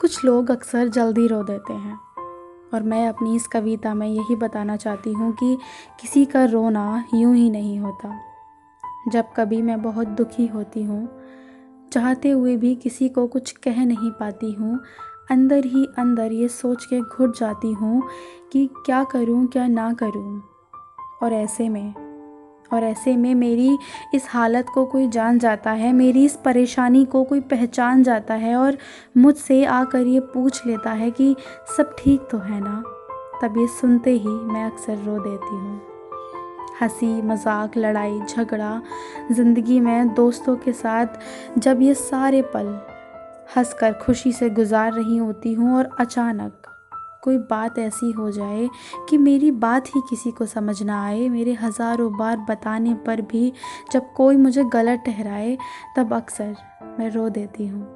कुछ लोग अक्सर जल्दी रो देते हैं और मैं अपनी इस कविता में यही बताना चाहती हूँ कि किसी का रोना यूं ही नहीं होता। जब कभी मैं बहुत दुखी होती हूँ, चाहते हुए भी किसी को कुछ कह नहीं पाती हूँ, अंदर ही अंदर ये सोच के घुट जाती हूँ कि क्या करूँ क्या ना करूँ। और ऐसे में मेरी इस हालत को कोई जान जाता है, मेरी इस परेशानी को कोई पहचान जाता है और मुझसे आकर ये पूछ लेता है कि सब ठीक तो है ना। तब ये सुनते ही मैं अक्सर रो देती हूँ। हंसी मजाक लड़ाई झगड़ा ज़िंदगी में दोस्तों के साथ जब ये सारे पल हंसकर खुशी से गुजार रही होती हूँ और अचानक कोई बात ऐसी हो जाए कि मेरी बात ही किसी को समझ ना आए, मेरे हज़ारों बार बताने पर भी जब कोई मुझे गलत ठहराए, तब अक्सर मैं रो देती हूँ।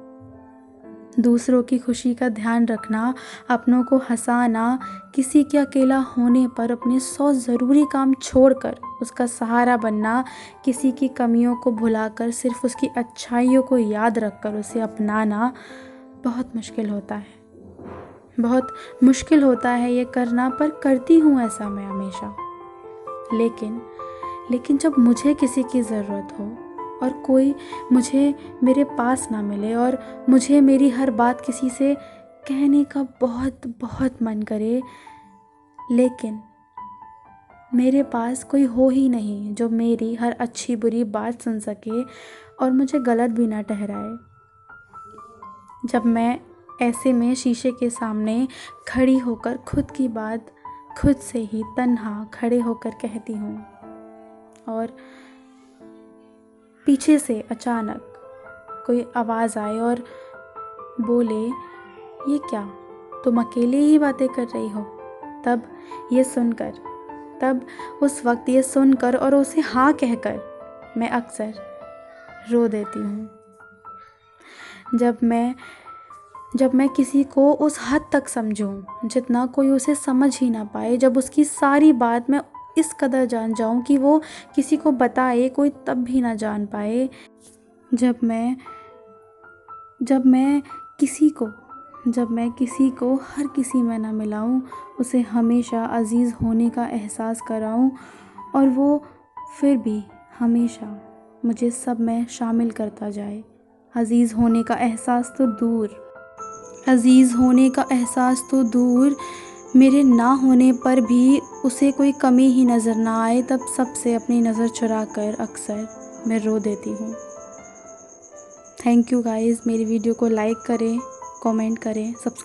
दूसरों की खुशी का ध्यान रखना, अपनों को हंसाना, किसी के अकेला होने पर अपने 100 ज़रूरी काम छोड़कर उसका सहारा बनना, किसी की कमियों को भुलाकर सिर्फ उसकी अच्छाइयों को याद रखकर उसे अपनाना बहुत मुश्किल होता है। बहुत मुश्किल होता है ये करना, पर करती हूँ ऐसा मैं हमेशा। लेकिन जब मुझे किसी की ज़रूरत हो और कोई मुझे मेरे पास ना मिले और मुझे मेरी हर बात किसी से कहने का बहुत बहुत मन करे, लेकिन मेरे पास कोई हो ही नहीं जो मेरी हर अच्छी बुरी बात सुन सके और मुझे गलत भी ना ठहराए। जब मैं ऐसे में शीशे के सामने खड़ी होकर खुद की बात खुद से ही तन्हा खड़े होकर कहती हूँ और पीछे से अचानक कोई आवाज़ आए और बोले, ये क्या तुम अकेले ही बातें कर रही हो। तब उस वक्त ये सुनकर और उसे हाँ कहकर मैं अक्सर रो देती हूँ। जब मैं किसी को उस हद तक समझूं जितना कोई उसे समझ ही ना पाए, जब उसकी सारी बात मैं इस कदर जान जाऊं कि वो किसी को बताए कोई तब भी ना जान पाए, जब मैं किसी को हर किसी में ना मिलाऊं, उसे हमेशा अजीज़ होने का एहसास कराऊं और वो फिर भी हमेशा मुझे सब में शामिल करता जाए। अजीज़ होने का एहसास तो दूर, मेरे ना होने पर भी उसे कोई कमी ही नज़र ना आए, तब सबसे अपनी नज़र चुरा कर अक्सर मैं रो देती हूँ। Thank you guys. मेरी वीडियो को लाइक करें, कमेंट करें, सब्सक्राइब